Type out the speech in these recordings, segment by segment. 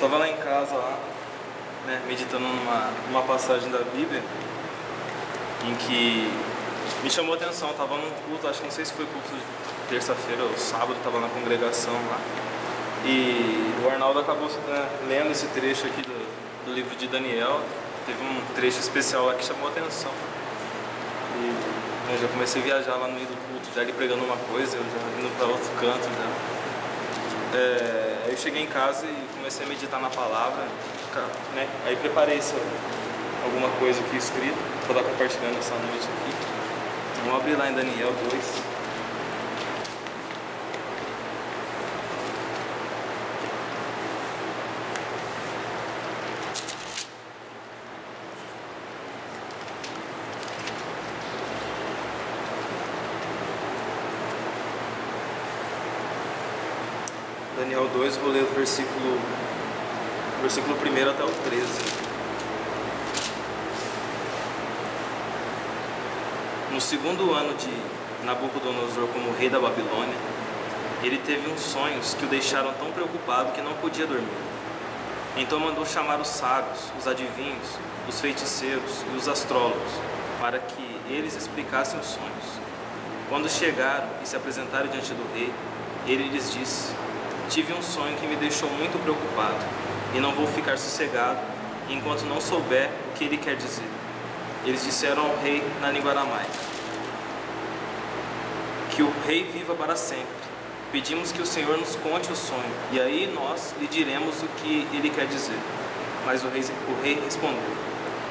tava lá em casa, lá, né, meditando numa passagem da Bíblia em que me chamou a atenção. Eu tava num culto, acho que não sei se foi culto de terça-feira ou sábado, tava na congregação lá. E o Arnaldo acabou, né, lendo esse trecho aqui do livro de Daniel. Teve um trecho especial lá que chamou a atenção. E eu já comecei a viajar lá no meio do culto, já ele pregando uma coisa, eu já indo para outro canto já. Aí eu cheguei em casa e comecei a meditar na palavra, né? Aí preparei alguma coisa aqui escrita para estar compartilhando essa noite aqui. Vamos abrir lá em Daniel 2. Daniel 2, vou ler o versículo 1 até o 13. No segundo ano de Nabucodonosor como rei da Babilônia, ele teve uns sonhos que o deixaram tão preocupado que não podia dormir. Então mandou chamar os sábios, os adivinhos, os feiticeiros e os astrólogos, para que eles explicassem os sonhos. Quando chegaram e se apresentaram diante do rei, ele lhes disse: tive um sonho que me deixou muito preocupado e não vou ficar sossegado enquanto não souber o que ele quer dizer. Eles disseram ao rei na língua aramaica: que o rei viva para sempre. Pedimos que o Senhor nos conte o sonho e aí nós lhe diremos o que ele quer dizer. Mas o rei respondeu: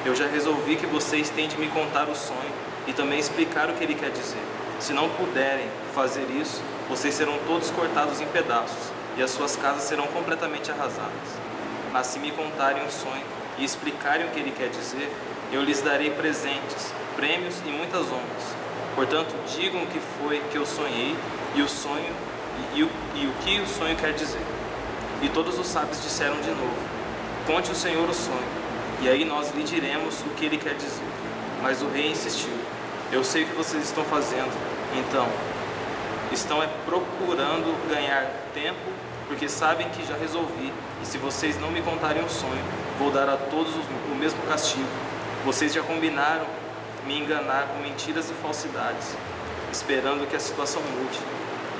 eu já resolvi que vocês têm de me contar o sonho e também explicar o que ele quer dizer. Se não puderem fazer isso, vocês serão todos cortados em pedaços e as suas casas serão completamente arrasadas. Mas se me contarem o sonho e explicarem o que ele quer dizer, eu lhes darei presentes, prêmios e muitas honras. Portanto, digam o que foi que eu sonhei e o sonho e o que o sonho quer dizer. E todos os sábios disseram de novo: conte o Senhor o sonho, e aí nós lhe diremos o que ele quer dizer. Mas o rei insistiu: eu sei o que vocês estão fazendo, então estão procurando ganhar tempo, porque sabem que já resolvi, e se vocês não me contarem o sonho, vou dar a todos o mesmo castigo. Vocês já combinaram me enganar com mentiras e falsidades, esperando que a situação mude.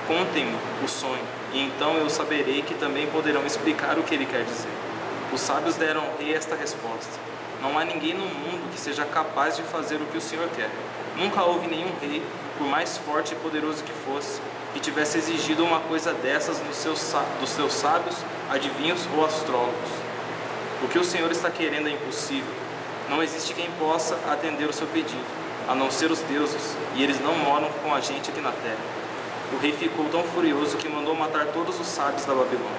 Contem-me o sonho, e então eu saberei que também poderão explicar o que ele quer dizer. Os sábios deram ao rei esta resposta: não há ninguém no mundo que seja capaz de fazer o que o Senhor quer. Nunca houve nenhum rei, por mais forte e poderoso que fosse, que tivesse exigido uma coisa dessas dos seus sábios, adivinhos ou astrólogos. O que o Senhor está querendo é impossível. Não existe quem possa atender o seu pedido, a não ser os deuses, e eles não moram com a gente aqui na terra. O rei ficou tão furioso que mandou matar todos os sábios da Babilônia.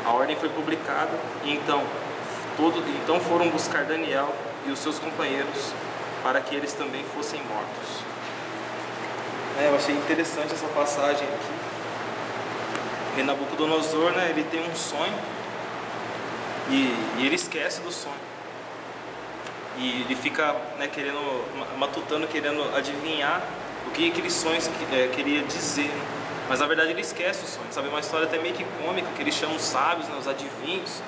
A ordem foi publicada e então foram buscar Daniel e os seus companheiros para que eles também fossem mortos. Eu achei interessante essa passagem aqui. E Nabucodonosor, né, ele tem um sonho e ele esquece do sonho. E ele fica, né, matutando, querendo adivinhar o que aqueles sonhos queria dizer. Né? Mas na verdade ele esquece o sonho. Sabe, uma história até meio que cômica, que ele chama os sábios, né, os adivinhos,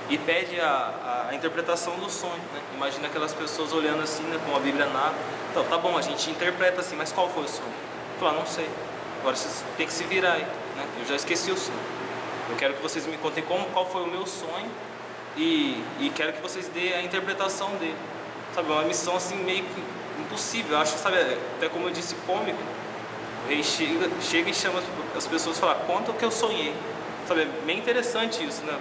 e pede a interpretação do sonho. Né? Imagina aquelas pessoas olhando assim, né, com a Bíblia na... Então, tá bom, a gente interpreta assim, mas qual foi o sonho? Falar, não sei. Agora vocês têm que se virar aí, né? Eu já esqueci o sonho. Eu quero que vocês me contem qual foi o meu sonho e quero que vocês dêem a interpretação dele. Sabe, uma missão assim meio que impossível. Eu acho, sabe, até como eu disse, cômico. O rei chega e chama as pessoas e fala: conta o que eu sonhei. Sabe, é bem interessante isso, né?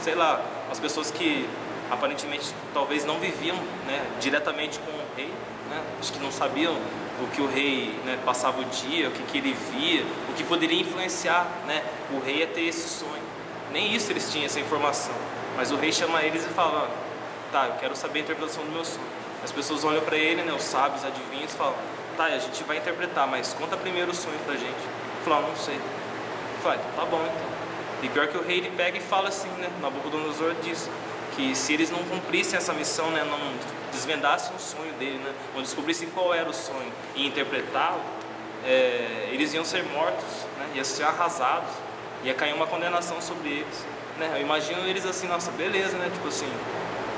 Sei lá, as pessoas que aparentemente talvez não viviam, né, diretamente com o rei, né? Acho que não sabiam o que o rei, né, passava o dia, o que ele via, o que poderia influenciar, né, o rei a ter esse sonho. Nem isso eles tinham, essa informação. Mas o rei chama eles e fala: tá, eu quero saber a interpretação do meu sonho. As pessoas olham para ele, né, os sábios, adivinhos, falam: tá, a gente vai interpretar, mas conta primeiro o sonho pra gente. Fala: não sei. Fala: tá bom então. E pior que o rei, ele pega e fala assim, né, Nabucodonosor diz que se eles não cumprissem essa missão, né, não desvendassem o sonho dele, né, não descobrissem qual era o sonho e interpretá-lo, eles iam ser mortos, né, iam ser arrasados, ia cair uma condenação sobre eles. né? Eu imagino eles assim, nossa, beleza, né? Tipo assim,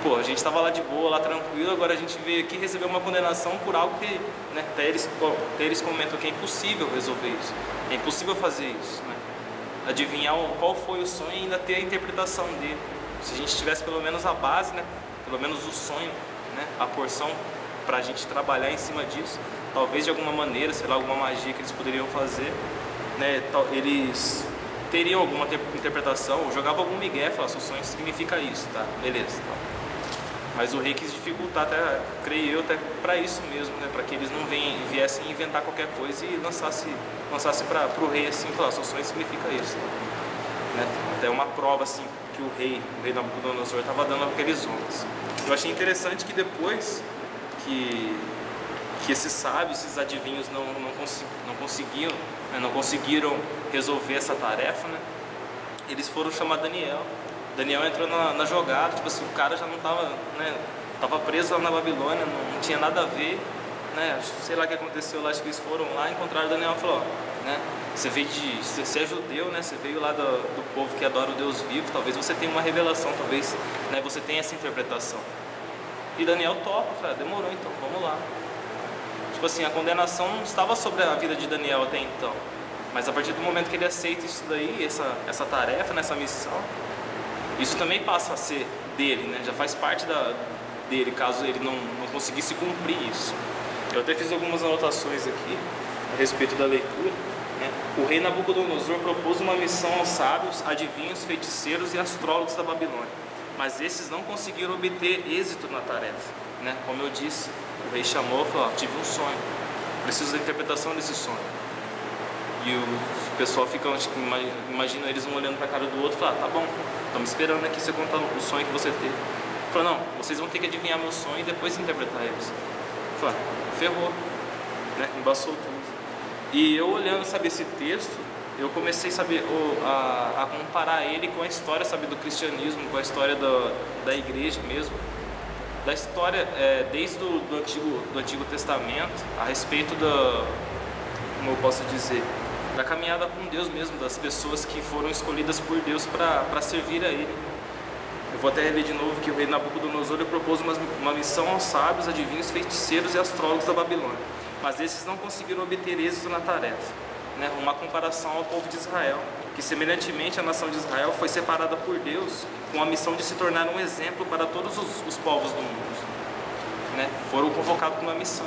pô, a gente estava lá de boa, lá tranquilo, agora a gente veio aqui receber uma condenação por algo que, né? Até eles comentam que é impossível resolver isso, é impossível fazer isso, né? Adivinhar qual foi o sonho e ainda ter a interpretação dele. Se a gente tivesse pelo menos a base, né? Pelo menos o sonho, né? A porção para a gente trabalhar em cima disso, talvez de alguma maneira, sei lá, alguma magia que eles poderiam fazer, né? Eles teriam alguma interpretação, ou jogava algum migué, falava, seu sonho significa isso, tá? Beleza, tá. Mas o rei quis dificultar, até, creio eu, até para isso mesmo, né? Para que eles não viessem inventar qualquer coisa e lançasse para o rei assim, falar, seu sonho significa isso, tá? Né? Até uma prova assim que o rei Nabucodonosor estava dando aqueles homens. Eu achei interessante que depois que esses sábios, esses adivinhos não conseguiram resolver essa tarefa, né? Eles foram chamar Daniel. Daniel entrou na jogada, tipo assim, o cara já não estava, né? Tava preso lá na Babilônia, não tinha nada a ver, né? Sei lá o que aconteceu lá, acho que eles foram lá, encontraram Daniel e falou, ó, né? Você é judeu, né? Você veio lá do povo que adora o Deus vivo, talvez você tenha uma revelação, talvez, né, você tenha essa interpretação. E Daniel topa, falou, demorou então, vamos lá. Tipo assim, a condenação não estava sobre a vida de Daniel até então, mas a partir do momento que ele aceita isso daí, essa tarefa, nessa missão, isso também passa a ser dele, né? Já faz parte dele, caso ele não conseguisse cumprir isso. Eu até fiz algumas anotações aqui a respeito da leitura, né? O rei Nabucodonosor propôs uma missão aos sábios, adivinhos, feiticeiros e astrólogos da Babilônia, mas esses não conseguiram obter êxito na tarefa, né? Como eu disse, o rei chamou e falou, tive um sonho, preciso da interpretação desse sonho. E o pessoal fica, tipo, imagina eles um olhando para a cara do outro e falam, tá bom, estamos esperando aqui você contar o sonho que você teve. Falou, não, vocês vão ter que adivinhar meu sonho e depois interpretar eles. Falei, ferrou, né? Embaçou tudo. E eu olhando, sabe, esse texto, eu comecei, sabe, a comparar ele com a história, sabe, do cristianismo, com a história da igreja mesmo. Da história, desde do Antigo Testamento, a respeito como eu posso dizer, da caminhada com Deus mesmo, das pessoas que foram escolhidas por Deus para servir a Ele. Eu vou até ler de novo que o rei Nabucodonosor propôs uma missão aos sábios, adivinhos, feiticeiros e astrólogos da Babilônia, mas esses não conseguiram obter êxito na tarefa, né? Uma comparação ao povo de Israel, que semelhantemente a nação de Israel foi separada por Deus com a missão de se tornar um exemplo para todos os povos do mundo, né? Foram convocados com uma missão.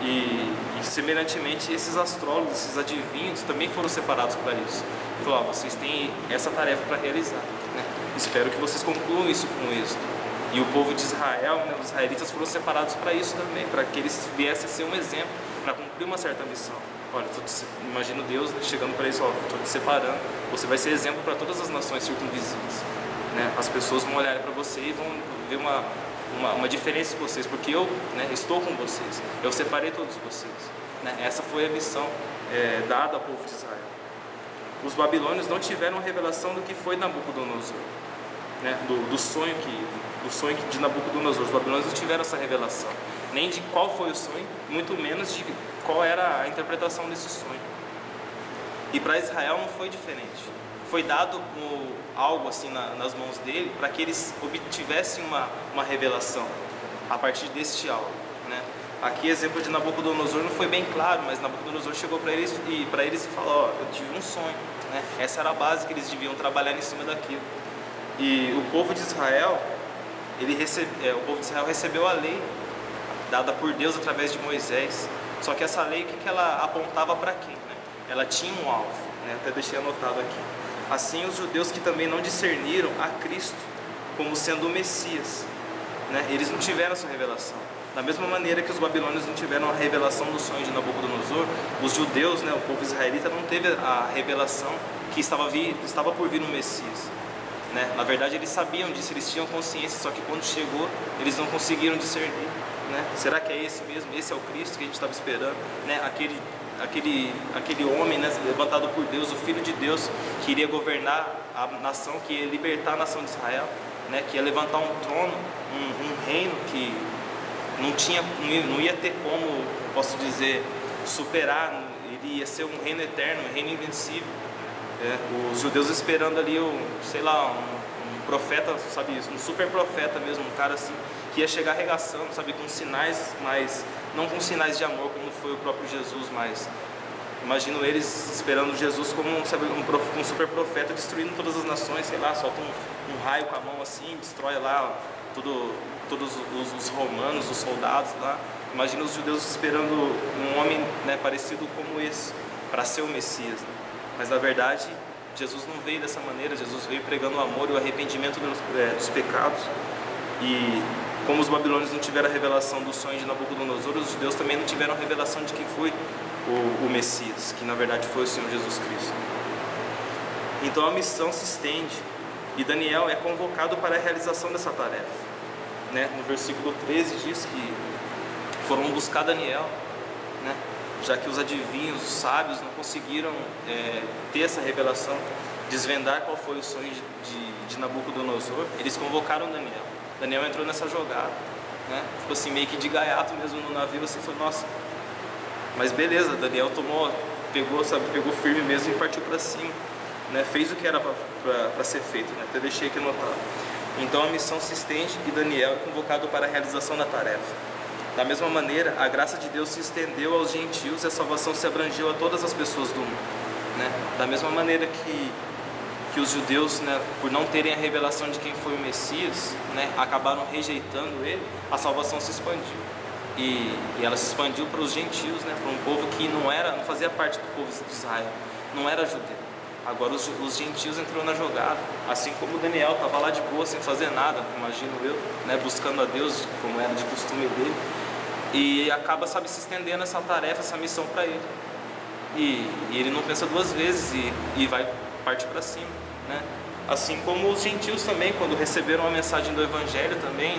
E semelhantemente esses astrólogos, esses adivinhos também foram separados para isso. Falou, vocês têm essa tarefa para realizar, né? Espero que vocês concluam isso com êxito. E o povo de Israel, né, os israelitas foram separados para isso também, para que eles viessem a ser um exemplo, para cumprir uma certa missão. Olha, imagino Deus chegando para isso, estou te separando, você vai ser exemplo para todas as nações circunvizinhas, né? As pessoas vão olhar para você e vão ver uma diferença em vocês, porque eu, né, estou com vocês, eu separei todos vocês, né? Essa foi a missão dada ao povo de Israel. Os babilônios não tiveram revelação do que foi Nabucodonosor, né? do sonho de Nabucodonosor. Os babilônios não tiveram essa revelação, nem de qual foi o sonho, muito menos de qual era a interpretação desse sonho. E para Israel não foi diferente. Foi dado algo assim nas mãos dele para que eles obtivessem uma revelação a partir deste algo, né? Aqui exemplo de Nabucodonosor não foi bem claro, mas Nabucodonosor chegou para eles e falou, eu tive um sonho, né? Essa era a base que eles deviam trabalhar em cima daquilo. E o povo de Israel, o povo de Israel recebeu a lei dada por Deus através de Moisés. Só que essa lei, o que ela apontava para quem, né? Ela tinha um alvo, né? Até deixei anotado aqui. Assim, os judeus que também não discerniram a Cristo como sendo o Messias, né? Eles não tiveram essa revelação. Da mesma maneira que os babilônios não tiveram a revelação do sonho de Nabucodonosor, os judeus, né, o povo israelita, não teve a revelação que estava por vir um Messias, né? Na verdade, eles sabiam disso, eles tinham consciência, só que quando chegou, eles não conseguiram discernir, né? Será que é esse mesmo? Esse é o Cristo que a gente estava esperando, né? Aquele homem, né, levantado por Deus, o Filho de Deus, que iria governar a nação, que ia libertar a nação de Israel, né, que ia levantar um trono, um reino que não ia ter como, posso dizer, superar. Ele ia ser um reino eterno, um reino invencível, Os judeus esperando ali, sei lá, um profeta, sabe, um super profeta mesmo, um cara assim, que ia chegar arregaçando, sabe, com sinais, mas não com sinais de amor, como foi o próprio Jesus, mas imagino eles esperando Jesus como, sabe, um super profeta destruindo todas as nações, sei lá, solta um raio com a mão assim, destrói lá todos os romanos, os soldados lá. Imagina os judeus esperando um homem, né, parecido como esse, para ser o Messias, né? Mas na verdade, Jesus não veio dessa maneira. Jesus veio pregando o amor e o arrependimento dos pecados. E como os babilônios não tiveram a revelação do sonho de Nabucodonosor, os judeus também não tiveram a revelação de quem foi o Messias, que na verdade foi o Senhor Jesus Cristo. Então a missão se estende e Daniel é convocado para a realização dessa tarefa, né? No versículo 13 diz que foram buscar Daniel, né? Já que os adivinhos, os sábios não conseguiram ter essa revelação, desvendar qual foi o sonho de Nabucodonosor, eles convocaram Daniel. Daniel entrou nessa jogada, né? Ficou assim meio que de gaiato mesmo no navio, assim, foi, nossa. Mas beleza, Daniel pegou firme mesmo e partiu para cima, né? Fez o que era para ser feito, né? Até deixei aqui anotado. Então a missão se estende e Daniel é convocado para a realização da tarefa. Da mesma maneira, a graça de Deus se estendeu aos gentios e a salvação se abrangeu a todas as pessoas do mundo, né? Da mesma maneira que os judeus, né, por não terem a revelação de quem foi o Messias, né, acabaram rejeitando ele, a salvação se expandiu. E ela se expandiu para os gentios, né, para um povo que não fazia parte do povo de Israel, não era judeu. Agora os gentios entrou na jogada, assim como Daniel estava lá de boa, sem fazer nada, imagino eu, né, buscando a Deus, como era de costume dele, e acaba, sabe, se estendendo essa tarefa, essa missão para ele. E ele não pensa duas vezes e vai partir para cima, né? Assim como os gentios também, quando receberam a mensagem do Evangelho também,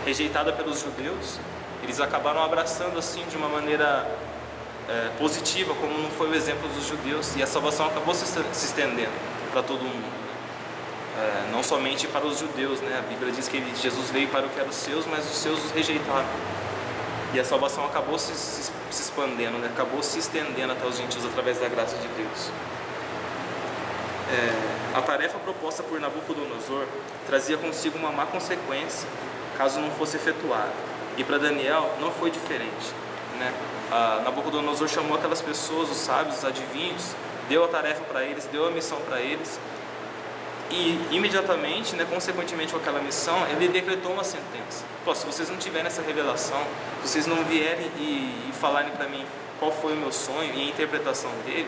rejeitada pelos judeus, eles acabaram abraçando assim de uma maneira positiva, como não foi o exemplo dos judeus, e a salvação acabou se estendendo para todo mundo, não somente para os judeus, né? A Bíblia diz que Jesus veio para o que era os seus, mas os seus os rejeitaram, e a salvação acabou se expandendo, né? Acabou se estendendo até os gentios através da graça de Deus. A tarefa proposta por Nabucodonosor trazia consigo uma má consequência caso não fosse efetuada, e para Daniel não foi diferente, né? Nabucodonosor chamou aquelas pessoas, os sábios, os adivinhos, deu a tarefa para eles, deu a missão para eles, e imediatamente, né, consequentemente com aquela missão, ele decretou uma sentença. Pô, se vocês não tiverem essa revelação, se vocês não vierem e falarem para mim qual foi o meu sonho e a interpretação dele,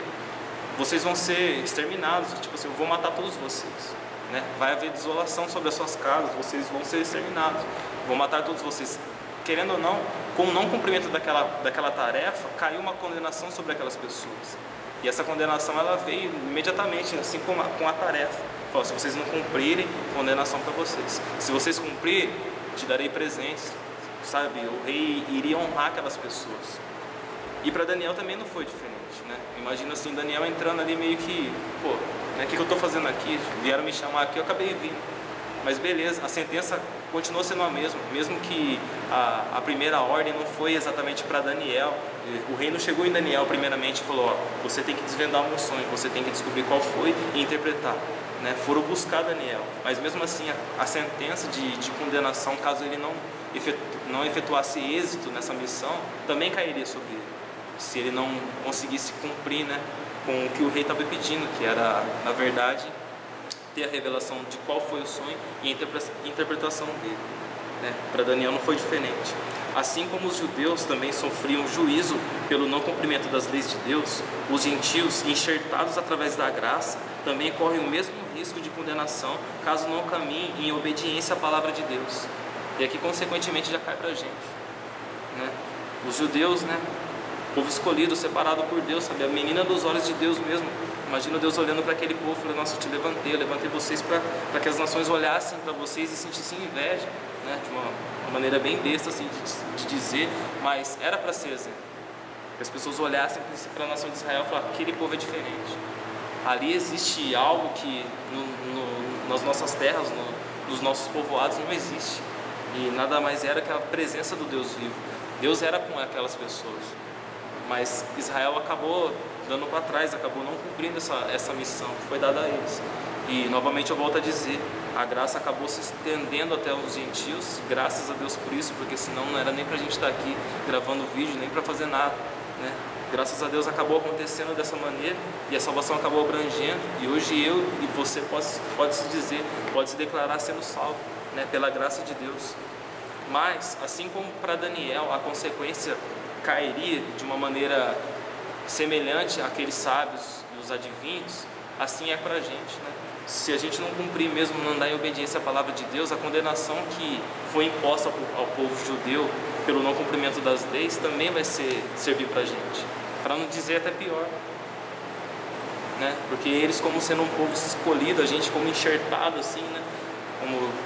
vocês vão ser exterminados, tipo assim, eu vou matar todos vocês, né? Vai haver desolação sobre as suas casas, vocês vão ser exterminados, vou matar todos vocês. Querendo ou não, com o não cumprimento daquela tarefa, caiu uma condenação sobre aquelas pessoas. E essa condenação ela veio imediatamente, assim como com a tarefa. Falou, se vocês não cumprirem, condenação para vocês. Se vocês cumprirem, te darei presentes, sabe? O rei iria honrar aquelas pessoas. E para Daniel também não foi diferente, né? Imagina assim, Daniel entrando ali meio que, pô, né, o que eu estou fazendo aqui? Vieram me chamar aqui, eu acabei vindo. Mas beleza, a sentença continuou sendo a mesma, mesmo que a primeira ordem não foi exatamente para Daniel. O rei não chegou em Daniel primeiramente e falou, ó, você tem que desvendar o meu sonho, você tem que descobrir qual foi e interpretar, né? Foram buscar Daniel, mas mesmo assim a sentença de condenação, caso ele não efetuasse êxito nessa missão, também cairia sobre ele, se ele não conseguisse cumprir, né, com o que o rei estava pedindo, que era, na verdade, ter a revelação de qual foi o sonho e a interpretação dele, né? Para Daniel não foi diferente. Assim como os judeus também sofriam juízo pelo não cumprimento das leis de Deus, os gentios, enxertados através da graça, também correm o mesmo risco de condenação caso não caminhem em obediência à palavra de Deus. E aqui, consequentemente, já cai para a gente, né? Os judeus, né? Povo escolhido, separado por Deus, sabe? A menina dos olhos de Deus mesmo. Imagina Deus olhando para aquele povo e falando, nossa, eu levantei vocês para que as nações olhassem para vocês e sentissem inveja, né? De uma maneira bem besta assim, de dizer, mas era para ser exemplo. Que as pessoas olhassem para a nação de Israel e falassem, aquele povo é diferente. Ali existe algo que nas nossas terras, nos nossos povoados não existe. E nada mais era que a presença do Deus vivo. Deus era com aquelas pessoas. Mas Israel acabou dando para trás, acabou não cumprindo essa missão que foi dada a eles. E novamente eu volto a dizer, a graça acabou se estendendo até os gentios, graças a Deus por isso, porque senão não era nem para a gente estar aqui gravando vídeo, nem para fazer nada, né? Graças a Deus acabou acontecendo dessa maneira e a salvação acabou abrangendo, e hoje eu e você pode se dizer, pode se declarar sendo salvo, né? Pela graça de Deus. Mas, assim como para Daniel, a consequência cairia de uma maneira semelhante àqueles sábios e os adivinhos, assim é para a gente, né? Se a gente não cumprir mesmo, não andar em obediência à palavra de Deus, a condenação que foi imposta ao povo judeu pelo não cumprimento das leis também vai servir para a gente, para não dizer até pior, né? Porque eles, como sendo um povo escolhido, a gente como enxertado assim, né?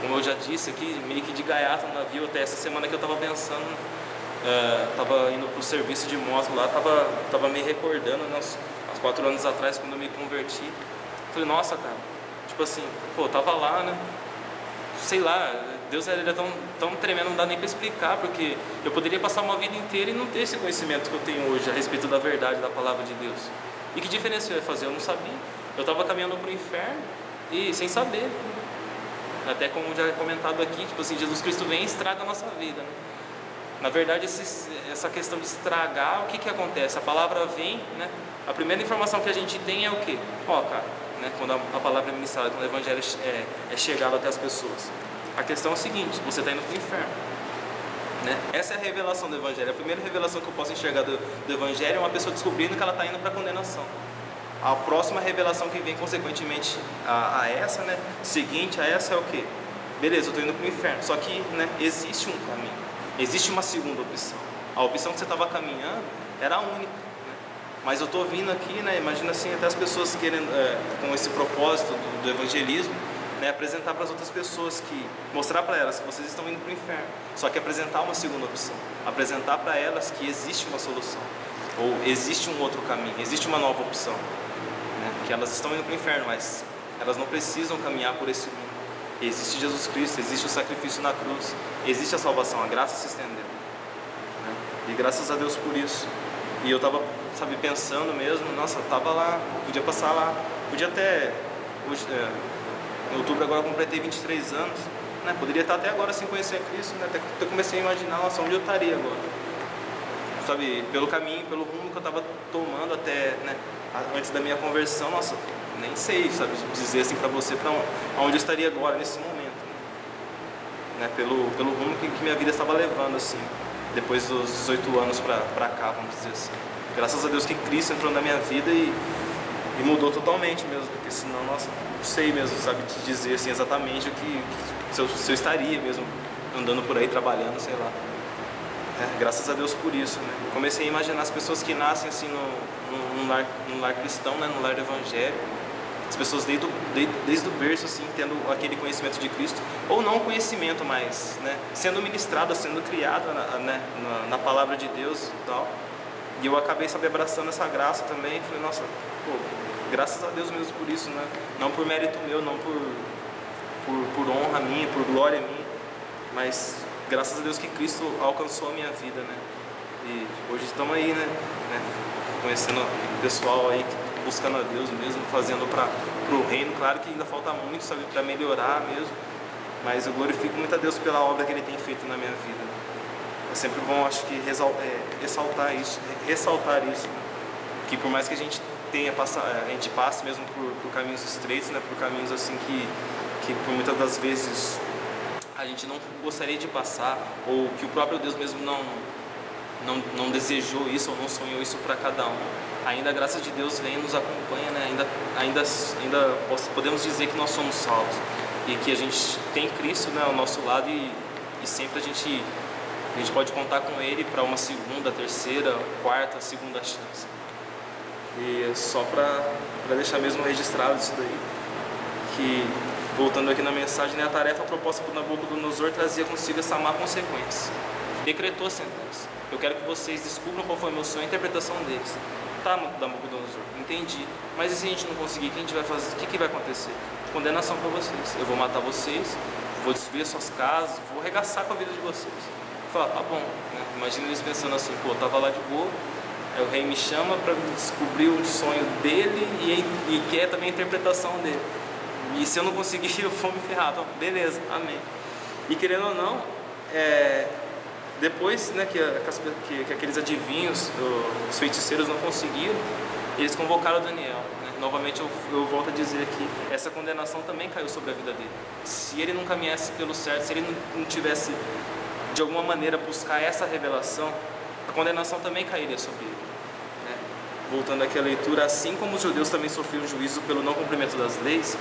Como eu já disse aqui, meio que de gaiato no navio. Até essa semana que eu estava pensando, estava indo para o serviço de moto lá, estava me recordando, né, há 4 anos atrás, quando eu me converti. Falei, nossa, cara, tipo assim, pô, tava lá, né? Sei lá, Deus ele é tão tremendo, não dá nem para explicar, porque eu poderia passar uma vida inteira e não ter esse conhecimento que eu tenho hoje a respeito da verdade da palavra de Deus. E que diferença eu ia fazer? Eu não sabia. Eu estava caminhando para o inferno e sem saber. Até como já é comentado aqui, tipo assim, Jesus Cristo vem e estraga a nossa vida, né? Na verdade, essa questão de estragar, o que acontece? A palavra vem, né? A primeira informação que a gente tem é o quê? Ó, cara, né? Quando a palavra é ministrada, quando o evangelho é chegado até as pessoas. A questão é o seguinte, você está indo para o inferno, né? Essa é a revelação do evangelho. A primeira revelação que eu posso enxergar do evangelho é uma pessoa descobrindo que ela está indo para a condenação. A próxima revelação que vem consequentemente a essa, né, seguinte a essa é o que? Beleza, eu estou indo para o inferno, só que, né, existe um caminho, existe uma segunda opção. A opção que você estava caminhando era a única, né? Mas eu estou vindo aqui, né, imagina assim, até as pessoas querendo, com esse propósito do evangelismo, né, apresentar para as outras pessoas, mostrar para elas que vocês estão indo para o inferno, só que apresentar uma segunda opção, apresentar para elas que existe uma solução, ou existe um outro caminho, existe uma nova opção, né? Que elas estão indo para o inferno, mas elas não precisam caminhar por esse mundo. Existe Jesus Cristo, existe o sacrifício na cruz, existe a salvação, a graça se estendeu, né? E graças a Deus por isso. E eu estava, sabe, pensando mesmo, nossa, estava lá, podia passar lá, podia até, hoje, em outubro agora eu completei 23 anos, né? Poderia estar até agora sem conhecer a Cristo, né? Até que eu comecei a imaginar, nossa, onde eu estaria agora? Sabe, pelo caminho, pelo rumo que eu estava tomando até, né, antes da minha conversão, nossa, nem sei, sabe, dizer assim para você para onde eu estaria agora, nesse momento, né, pelo rumo que minha vida estava levando, assim, depois dos 18 anos para cá, vamos dizer assim. Graças a Deus que Cristo entrou na minha vida e mudou totalmente mesmo, porque senão, nossa, não sei mesmo, sabe, te dizer assim exatamente se eu estaria mesmo andando por aí, trabalhando, sei lá. Graças a Deus por isso, né? Eu comecei a imaginar as pessoas que nascem assim num lar cristão, né? No lar do evangelho, as pessoas desde o berço assim, tendo aquele conhecimento de Cristo, ou não conhecimento, mas, né, sendo ministrada, sendo criada, né, na palavra de Deus e tal. E eu acabei, sabe, abraçando essa graça também. Falei, nossa, pô, graças a Deus mesmo por isso, né? Não por mérito meu, não por honra minha, por glória minha, mas graças a Deus que Cristo alcançou a minha vida, né? E hoje estamos aí, né? Conhecendo o pessoal aí, buscando a Deus mesmo, fazendo para o reino. Claro que ainda falta muito, sabe, para melhorar mesmo, mas eu glorifico muito a Deus pela obra que Ele tem feito na minha vida. É sempre bom, acho que ressaltar isso, né? Que por mais que a gente a gente passe mesmo por caminhos estreitos, né? Por caminhos assim que por muitas das vezes a gente não gostaria de passar, ou que o próprio Deus mesmo não desejou isso, ou não sonhou isso para cada um, ainda a graça de Deus vem e nos acompanha, né? Ainda podemos dizer que nós somos salvos, e que a gente tem Cristo, né, ao nosso lado, e sempre a gente pode contar com Ele para uma segunda, terceira, quarta, segunda chance. E só para deixar mesmo registrado isso daí, que voltando aqui na mensagem, né, a tarefa proposta por Nabucodonosor trazia consigo essa má consequência. Decretou a sentença. Eu quero que vocês descubram qual foi o meu sonho e a interpretação deles. Tá, Nabucodonosor, entendi. Mas e se a gente não conseguir, o que a gente vai fazer? O que vai acontecer? Condenação para vocês. Eu vou matar vocês, vou destruir as suas casas, vou arregaçar com a vida de vocês. Falar, tá bom, né? Imagina eles pensando assim, pô, eu tava lá de boa, Aí o rei me chama para descobrir o sonho dele e quer também a interpretação dele. E se eu não conseguir, eu vou me ferrar. Então, beleza, amém. E querendo ou não, depois, né, que aqueles adivinhos, os feiticeiros não conseguiram, eles convocaram Daniel. Né? Novamente eu volto a dizer aqui, essa condenação também caiu sobre a vida dele. Se ele não caminhasse pelo certo, se ele não tivesse de alguma maneira buscar essa revelação, a condenação também cairia sobre ele. Né? Voltando aqui à leitura, assim como os judeus também sofriam juízo pelo não cumprimento das leis,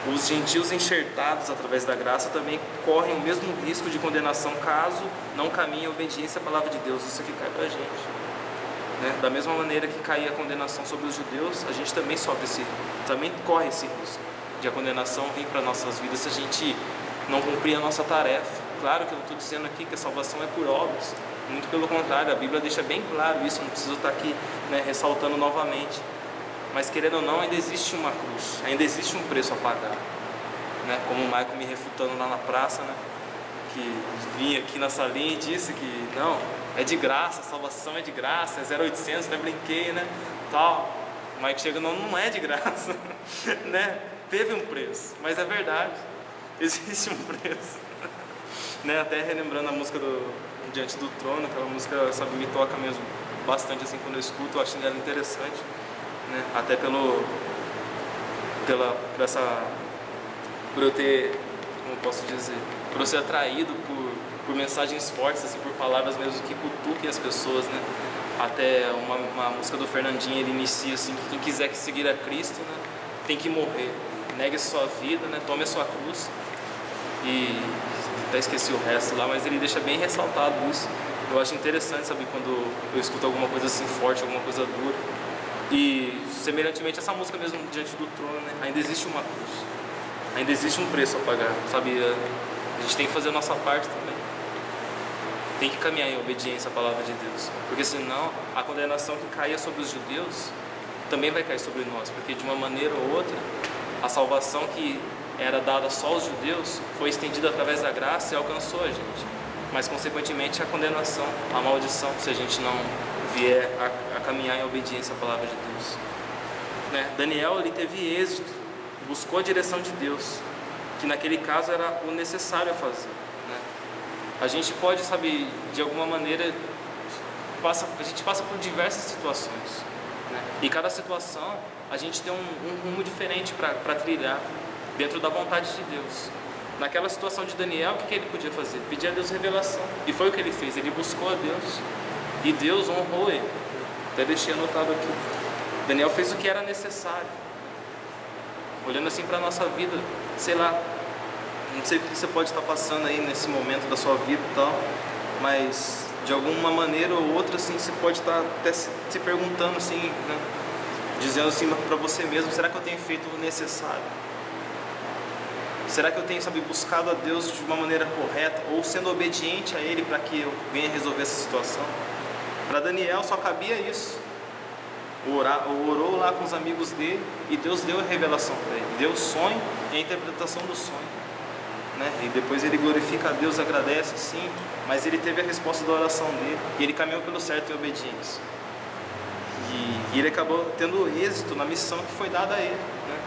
os gentios enxertados através da graça também correm o mesmo risco de condenação caso não caminhem em obediência à palavra de Deus. Isso aqui cai pra gente. Né? Da mesma maneira que caía a condenação sobre os judeus, a gente também também corre esse risco de a condenação vir para nossas vidas se a gente não cumprir a nossa tarefa. Claro que eu não estou dizendo aqui que a salvação é por obras, muito pelo contrário, a Bíblia deixa bem claro isso, não preciso estar aqui, né, ressaltando novamente. Mas querendo ou não, ainda existe uma cruz, ainda existe um preço a pagar. Né? Como o Michael me refutando lá na praça, né? Que vinha aqui na salinha e disse que não, é de graça, a salvação é de graça, é 0800, né? Brinquei, né? Tal. O Michael chega, não é de graça, né? Teve um preço, mas é verdade, existe um preço. Né? Até relembrando a música do Diante do Trono, aquela música, sabe, me toca mesmo bastante assim quando eu escuto, eu acho ela interessante. Né? Até por eu ter, como eu posso dizer, por eu ser atraído por mensagens fortes, assim, por palavras mesmo que cutuquem as pessoas, né? Até uma música do Fernandinho, ele inicia assim, que quem quiser que seguir a Cristo, né, tem que morrer, negue a sua vida, né, tome a sua cruz, e até esqueci o resto lá, mas ele deixa bem ressaltado isso. Eu acho interessante, sabe, quando eu escuto alguma coisa assim forte, alguma coisa dura. E semelhantemente essa música mesmo, Diante do Trono, né? Ainda existe uma cruz, ainda existe um preço a pagar, sabe? A gente tem que fazer a nossa parte também, tem que caminhar em obediência à palavra de Deus, porque senão a condenação que caía sobre os judeus também vai cair sobre nós, porque de uma maneira ou outra a salvação que era dada só aos judeus foi estendida através da graça e alcançou a gente, mas consequentemente a condenação, a maldição, se a gente não vier a caminhar em obediência à palavra de Deus. Né? Daniel, ele teve êxito, buscou a direção de Deus, que naquele caso era o necessário a fazer. Né? A gente pode, sabe, de alguma maneira, a gente passa por diversas situações. Né? E cada situação, a gente tem um rumo diferente para trilhar dentro da vontade de Deus. Naquela situação de Daniel, o que ele podia fazer? Pedir a Deus revelação. E foi o que ele fez, ele buscou a Deus. E Deus honrou ele. Até deixei anotado aqui. Daniel fez o que era necessário. Olhando assim para a nossa vida, sei lá, não sei o que você pode estar passando aí nesse momento da sua vida e tal, mas de alguma maneira ou outra, assim, você pode estar até se perguntando assim, né? Dizendo assim para você mesmo, será que eu tenho feito o necessário? Será que eu tenho, sabe, buscado a Deus de uma maneira correta, ou sendo obediente a Ele para que eu venha resolver essa situação? Para Daniel só cabia isso. Orou lá com os amigos dele e Deus deu a revelação para ele, deu o sonho e a interpretação do sonho. Né? E depois ele glorifica a Deus, agradece sim, mas ele teve a resposta da oração dele e ele caminhou pelo certo em obediência. E ele acabou tendo êxito na missão que foi dada a ele. Né?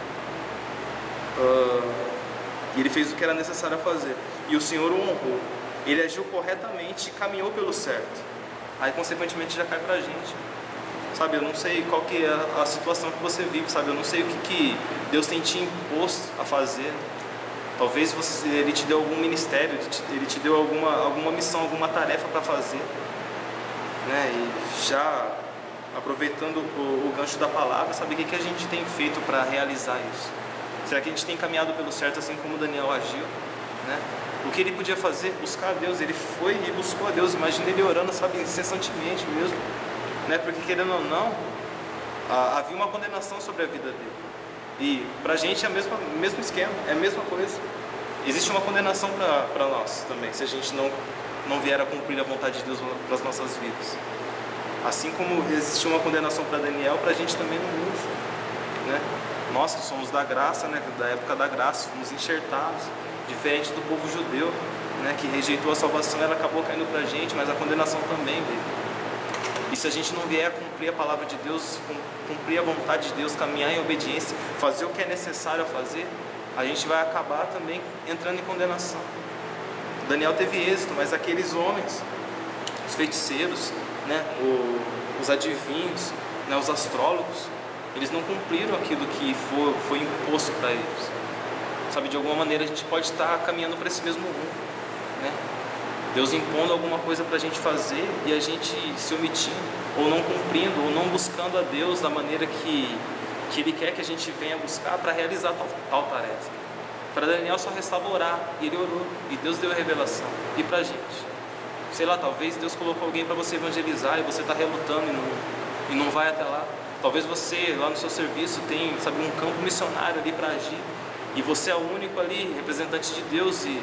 E ele fez o que era necessário fazer. E o Senhor o honrou. Ele agiu corretamente e caminhou pelo certo. Aí, consequentemente, já cai pra gente. Sabe, eu não sei qual que é a situação que você vive, sabe? Eu não sei o que Deus tem te imposto a fazer. Talvez Ele te deu algum ministério, Ele te deu alguma missão, alguma tarefa para fazer. Né? E já aproveitando o gancho da palavra, sabe o que a gente tem feito para realizar isso? Será que a gente tem caminhado pelo certo assim como Daniel agiu? Né? O que ele podia fazer? Buscar a Deus. Ele foi e buscou a Deus. Imagina ele orando, sabe, incessantemente mesmo. Né? Porque querendo ou não, havia uma condenação sobre a vida dele. E pra gente é o mesmo esquema, é a mesma coisa. Existe uma condenação para nós também, se a gente não vier a cumprir a vontade de Deus para as nossas vidas. Assim como existe uma condenação para Daniel, para a gente também não muda. Né? Nós que somos da graça, né, da época da graça, fomos enxertados, diferente do povo judeu, né, que rejeitou a salvação, ela acabou caindo para a gente, mas a condenação também veio. E se a gente não vier a cumprir a palavra de Deus, cumprir a vontade de Deus, caminhar em obediência, fazer o que é necessário a fazer, a gente vai acabar também entrando em condenação. Daniel teve êxito, mas aqueles homens, os feiticeiros, né, os adivinhos, né, os astrólogos, eles não cumpriram aquilo que foi imposto para eles. Sabe, de alguma maneira a gente pode estar caminhando para esse mesmo rumo, né? Deus impondo alguma coisa para a gente fazer e a gente se omitindo, ou não cumprindo, ou não buscando a Deus da maneira que Ele quer que a gente venha buscar para realizar tal tarefa. Para Daniel só restava orar, e ele orou, e Deus deu a revelação. E para a gente? Sei lá, talvez Deus colocou alguém para você evangelizar e você está relutando e não vai até lá. Talvez você, lá no seu serviço, tem, sabe, um campo missionário ali para agir, e você é o único ali, representante de Deus, e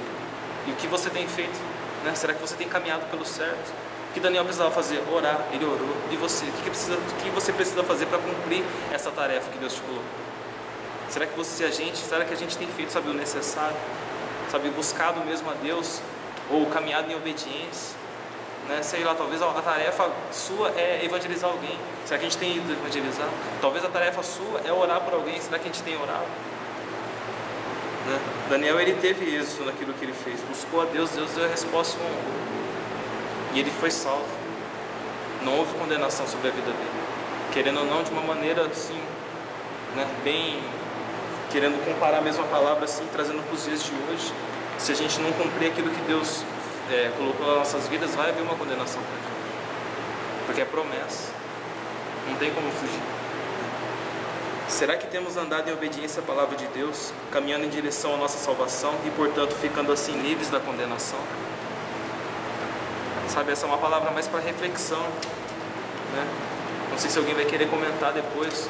o que você tem feito? Né? Será que você tem caminhado pelo certo? O que Daniel precisava fazer? Orar. Ele orou. E você? O que você precisa fazer para cumprir essa tarefa que Deus te colocou? Será que a gente tem feito, sabe, o necessário? Sabe, buscado mesmo a Deus? Ou caminhado em obediência? Né? Sei lá, talvez a tarefa sua é evangelizar alguém. Será que a gente tem ido evangelizar? Talvez a tarefa sua é orar por alguém. Será que a gente tem orado? Né? Daniel, ele teve êxito naquilo que ele fez. Buscou a Deus, Deus deu a resposta e ele foi salvo. Não houve condenação sobre a vida dele. Querendo ou não, de uma maneira assim, né, bem, querendo comparar a mesma palavra assim, trazendo para os dias de hoje. Se a gente não cumprir aquilo que Deus colocou nas nossas vidas, vai haver uma condenação para a gente, porque é promessa, não tem como fugir. Será que temos andado em obediência à palavra de Deus, caminhando em direção à nossa salvação e, portanto, ficando assim livres da condenação? Sabe, essa é uma palavra mais para reflexão, né? Não sei se alguém vai querer comentar depois,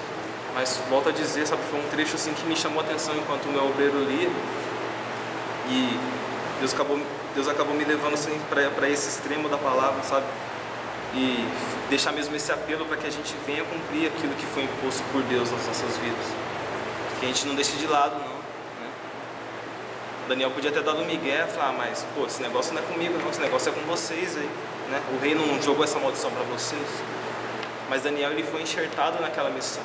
mas volto a dizer, sabe, foi um trecho assim que me chamou a atenção enquanto o meu obreiro lia, e Deus acabou me levando assim para esse extremo da palavra, sabe? E deixar mesmo esse apelo para que a gente venha cumprir aquilo que foi imposto por Deus nas nossas vidas, que a gente não deixe de lado, não, né? Daniel podia ter dado um migué, falar, mas pô, esse negócio não é comigo não, esse negócio é com vocês aí, né? O rei não jogou essa maldição para vocês. Mas Daniel, ele foi enxertado naquela missão,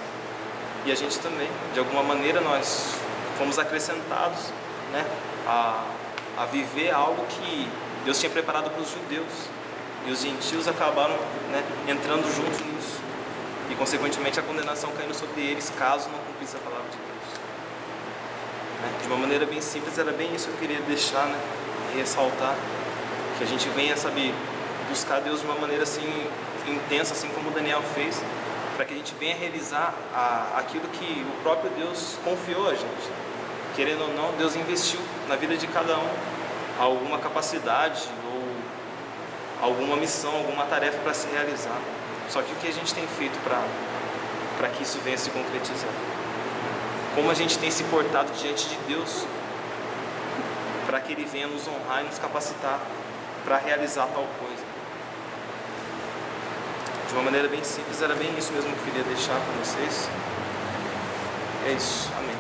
e a gente também, de alguma maneira nós fomos acrescentados, né, a viver algo que Deus tinha preparado para os judeus. E os gentios acabaram, né, entrando junto nisso. E, consequentemente, a condenação caindo sobre eles, caso não cumprisse a palavra de Deus. Né? De uma maneira bem simples, era bem isso que eu queria deixar, né, e ressaltar. Que a gente venha, sabe, buscar Deus de uma maneira assim, intensa, assim como Daniel fez, para que a gente venha realizar aquilo que o próprio Deus confiou a gente. Querendo ou não, Deus investiu na vida de cada um alguma capacidade, alguma missão, alguma tarefa para se realizar. Só que o que a gente tem feito para que isso venha se concretizar? Como a gente tem se portado diante de Deus para que Ele venha nos honrar e nos capacitar para realizar tal coisa? De uma maneira bem simples, era bem isso mesmo que eu queria deixar para vocês. É isso, amém.